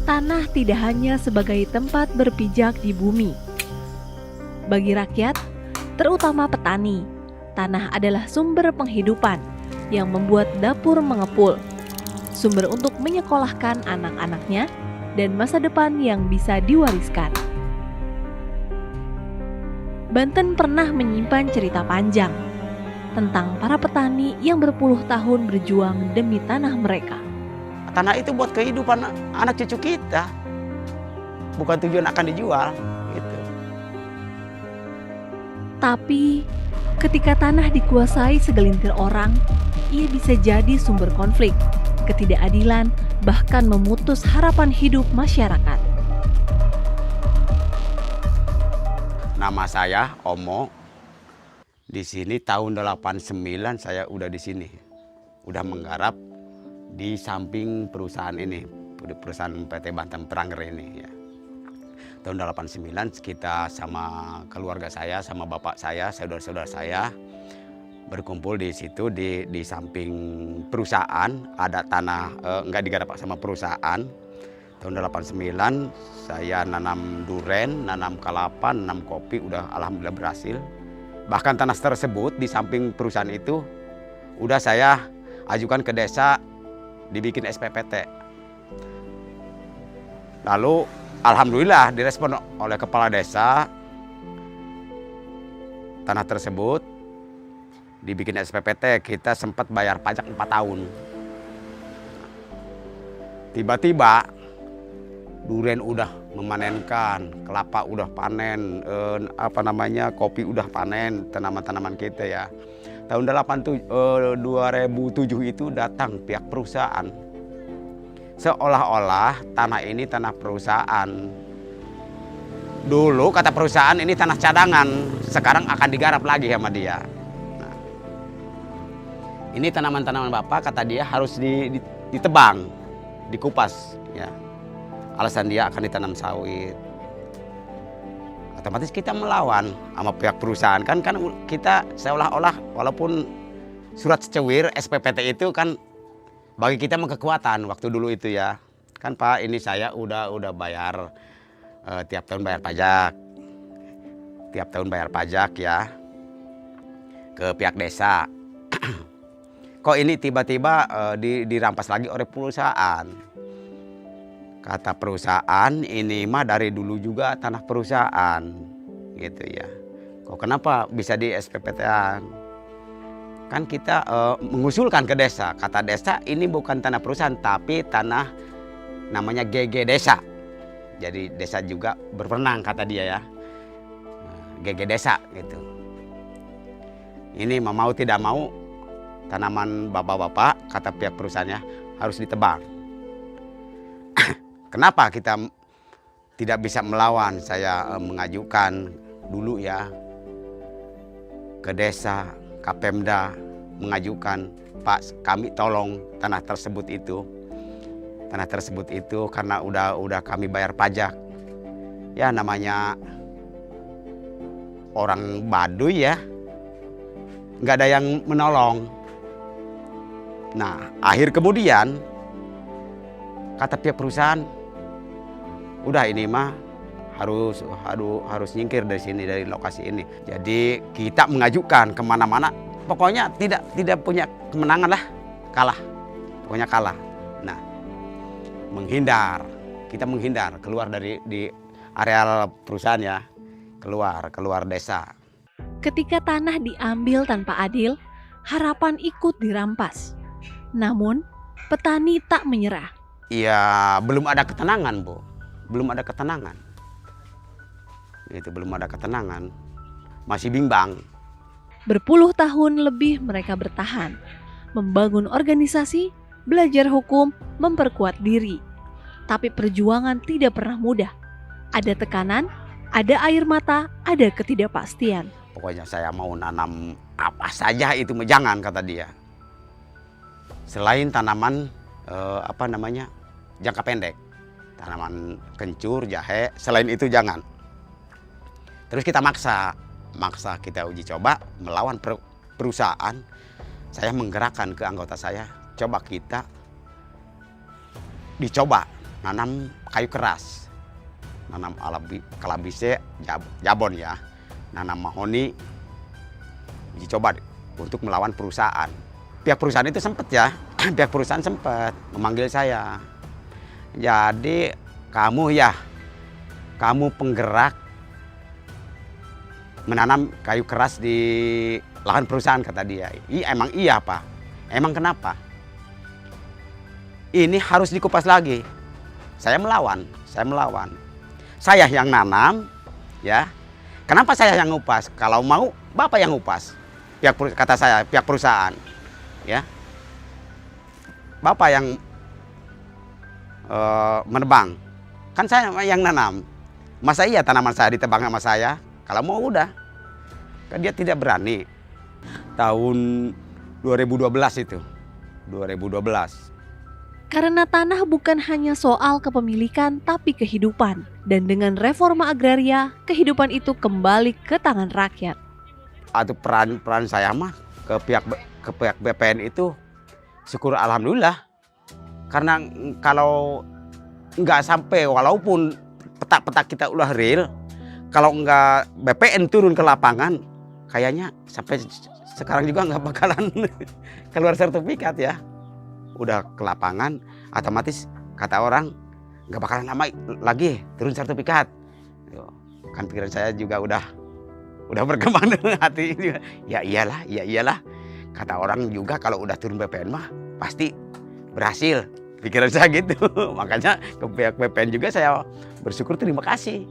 tanah tidak hanya sebagai tempat berpijak di bumi. Bagi rakyat, terutama petani, tanah adalah sumber penghidupan yang membuat dapur mengepul, sumber untuk menyekolahkan anak-anaknya, dan masa depan yang bisa diwariskan. Banten pernah menyimpan cerita panjang tentang para petani yang berpuluh tahun berjuang demi tanah mereka. Tanah itu buat kehidupan anak cucu kita, bukan tujuan akan dijual. Gitu. Tapi ketika tanah dikuasai segelintir orang, ia bisa jadi sumber konflik, ketidakadilan, bahkan memutus harapan hidup masyarakat. Nama saya Omo. Di sini tahun 89 saya udah di sini. Udah menggarap di samping perusahaan ini, perusahaan PT Banten Pranger ini ya. Tahun 89 kita sama keluarga saya, sama bapak saya, saudara-saudara saya berkumpul di situ di samping perusahaan, ada tanah nggak digarap sama perusahaan. Tahun 89 saya nanam duren, nanam kelapa, nanam kopi, udah alhamdulillah berhasil. Bahkan tanah tersebut di samping perusahaan itu udah saya ajukan ke desa dibikin SPPT. Lalu alhamdulillah direspon oleh kepala desa, tanah tersebut dibikin SPPT, kita sempat bayar pajak 4 tahun. Tiba-tiba duren udah memanenkan, kelapa udah panen, kopi udah panen, tanaman-tanaman kita ya. Tahun 2007 itu datang pihak perusahaan. Seolah-olah tanah ini tanah perusahaan. Dulu kata perusahaan ini tanah cadangan, sekarang akan digarap lagi sama dia. Nah, ini tanaman-tanaman Bapak kata dia harus ditebang, dikupas ya. Alasan dia akan ditanam sawit. Otomatis kita melawan sama pihak perusahaan kan kita seolah-olah walaupun surat secewir SPPT itu kan bagi kita kekuatan waktu dulu itu ya. Kan Pak, ini saya udah bayar tiap tahun bayar pajak. Tiap tahun bayar pajak ya ke pihak desa. Kok ini tiba-tiba dirampas lagi oleh perusahaan? Kata perusahaan, ini mah dari dulu juga tanah perusahaan, gitu ya. Kok kenapa bisa di SPPT-an? Kan kita mengusulkan ke desa. Kata desa, ini bukan tanah perusahaan, tapi tanah namanya GG Desa. Jadi desa juga berwenang, kata dia ya. GG Desa, gitu. Ini mau tidak mau, tanaman bapak-bapak, kata pihak perusahaannya, harus ditebang. Kenapa kita tidak bisa melawan? Saya mengajukan dulu ya ke desa, Kapemda mengajukan, Pak, kami tolong tanah tersebut itu. Tanah tersebut itu karena udah kami bayar pajak. Ya namanya orang Baduy ya, nggak ada yang menolong. Nah, akhir kemudian kata pihak perusahaan, udah ini mah harus nyingkir dari sini, dari lokasi ini. Jadi kita mengajukan kemana-mana, pokoknya tidak punya kemenangan lah, kalah, pokoknya kalah. Nah, kita menghindar keluar di areal perusahaan ya, keluar desa. Ketika tanah diambil tanpa adil, harapan ikut dirampas. Namun, petani tak menyerah. Iya, belum ada ketenangan, Bu. Belum ada ketenangan. Itu belum ada ketenangan. Masih bimbang. Berpuluh tahun lebih mereka bertahan, membangun organisasi, belajar hukum, memperkuat diri. Tapi perjuangan tidak pernah mudah. Ada tekanan, ada air mata, ada ketidakpastian. Pokoknya saya mau nanam apa saja itu jangan, kata dia. Selain tanaman jangka pendek. Tanaman kencur, jahe, selain itu jangan. Terus kita maksa kita uji coba melawan perusahaan. Saya menggerakkan ke anggota saya, coba kita dicoba nanam kayu keras, nanam kalabise, jabon ya, nanam mahoni, dicoba untuk melawan perusahaan. Pihak perusahaan itu sempat ya, pihak perusahaan sempat memanggil saya. Jadi kamu penggerak menanam kayu keras di lahan perusahaan, kata dia. Emang iya Pak? Emang kenapa? Ini harus dikupas lagi. Saya melawan. Saya yang nanam, ya. Kenapa saya yang ngupas? Kalau mau Bapak yang ngupas. Kata saya, pihak perusahaan, ya. Bapak yang menebang. Kan saya yang nanam. Masa iya tanaman saya ditebang sama saya? Kalau mau udah. Kan dia tidak berani. Tahun 2012 itu. 2012. Karena tanah bukan hanya soal kepemilikan tapi kehidupan. Dan dengan reforma agraria, kehidupan itu kembali ke tangan rakyat. Atau peran saya mah ke pihak BPN itu syukur alhamdulillah. Karena kalau nggak sampai, walaupun petak-petak kita udah real, kalau nggak BPN turun ke lapangan, kayaknya sampai sekarang juga nggak bakalan keluar sertifikat ya. Udah ke lapangan, otomatis kata orang nggak bakalan lama lagi turun sertifikat. Kan pikiran saya juga udah berkembang dengan hati juga. Ya iyalah. Kata orang juga kalau udah turun BPN mah pasti berhasil. Pikiran saya gitu. Makanya ke pihak BPN juga saya bersyukur, terima kasih.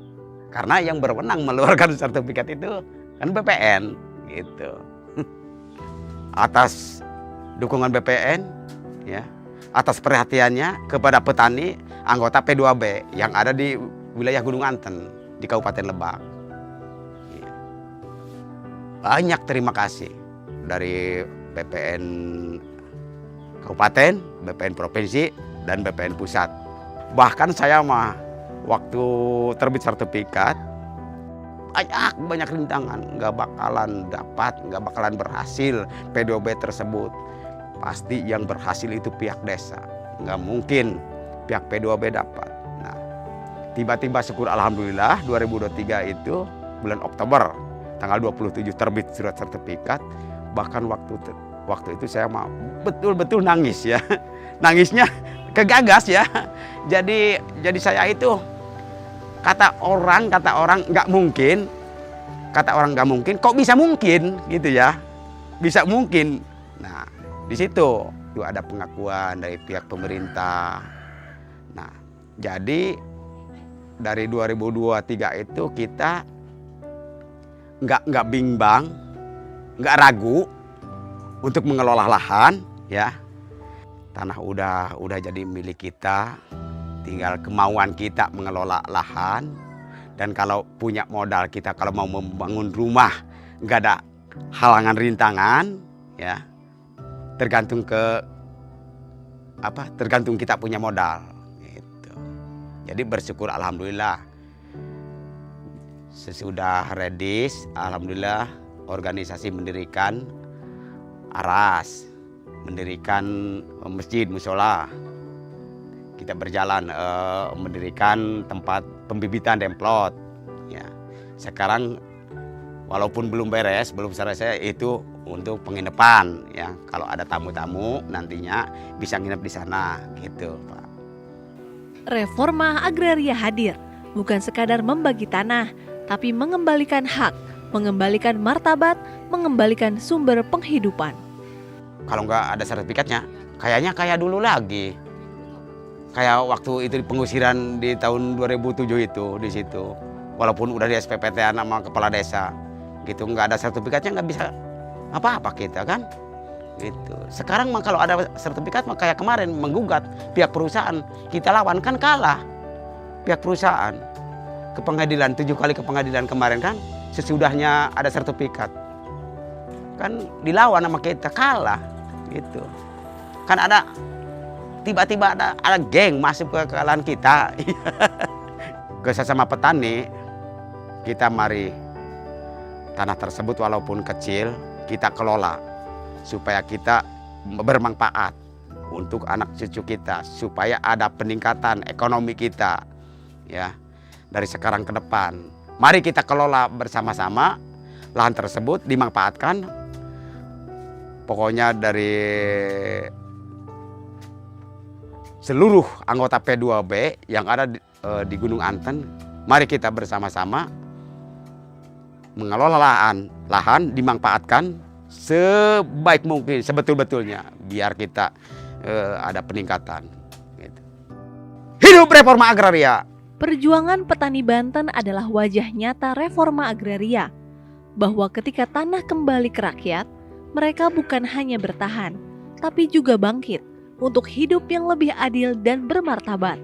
Karena yang berwenang mengeluarkan sertifikat itu kan BPN gitu. Atas dukungan BPN, ya, atas perhatiannya kepada petani anggota P2B yang ada di wilayah Gunung Anten di Kabupaten Lebak. Banyak terima kasih dari BPN Kabupaten, BPN Provinsi, dan BPN Pusat. Bahkan saya mah waktu terbit sertifikat banyak rintangan, nggak bakalan dapat, nggak bakalan berhasil P2B tersebut. Pasti yang berhasil itu pihak desa, nggak mungkin pihak P2B dapat. Nah, tiba-tiba syukur alhamdulillah 2023 itu bulan Oktober tanggal 27 terbit surat sertifikat. Bahkan waktu itu saya mah betul-betul nangis ya. Nangisnya kegagas ya. Jadi saya itu kata orang nggak mungkin. Kata orang nggak mungkin, kok bisa mungkin gitu ya. Bisa mungkin. Nah, di situ ada pengakuan dari pihak pemerintah. Nah, jadi dari 2023 itu kita nggak bimbang, nggak ragu untuk mengelola lahan, ya. Tanah udah jadi milik kita, tinggal kemauan kita mengelola lahan. Dan kalau punya modal kita, kalau mau membangun rumah, nggak ada halangan rintangan, ya. Tergantung kita punya modal, gitu. Jadi bersyukur alhamdulillah. Sesudah redis, alhamdulillah organisasi mendirikan aras, mendirikan masjid, musola. Kita berjalan mendirikan tempat pembibitan demplot. Ya. Sekarang walaupun belum beres, belum selesai, itu untuk penginapan. Ya. Kalau ada tamu-tamu nantinya bisa nginep di sana, gitu, Pak. Reforma agraria hadir, bukan sekadar membagi tanah, tapi mengembalikan hak, mengembalikan martabat, mengembalikan sumber penghidupan. Kalau nggak ada sertifikatnya, kayaknya kayak dulu lagi. Kayak waktu itu pengusiran di tahun 2007 itu di situ. Walaupun udah di SPPT sama kepala desa, gitu nggak ada sertifikatnya nggak bisa apa-apa kita kan. Gitu. Sekarang mah kalau ada sertifikat mah kayak kemarin menggugat pihak perusahaan, kita lawan kan kalah. Pihak perusahaan ke pengadilan 7 kali ke pengadilan kemarin kan, sesudahnya ada sertifikat. Kan dilawan sama kita, kalah gitu. Kan ada tiba-tiba ada geng masuk ke lahan kita. Ke sesama petani, kita mari tanah tersebut walaupun kecil kita kelola supaya kita bermanfaat untuk anak cucu kita supaya ada peningkatan ekonomi kita ya dari sekarang ke depan. Mari kita kelola bersama-sama lahan tersebut, dimanfaatkan. Pokoknya dari seluruh anggota P2B yang ada di Gunung Anten, mari kita bersama-sama mengelola lahan dimanfaatkan sebaik mungkin, sebetul-betulnya, biar kita ada peningkatan. Gitu. Hidup reforma agraria! Perjuangan petani Banten adalah wajah nyata reforma agraria, bahwa ketika tanah kembali ke rakyat, mereka bukan hanya bertahan, tapi juga bangkit untuk hidup yang lebih adil dan bermartabat.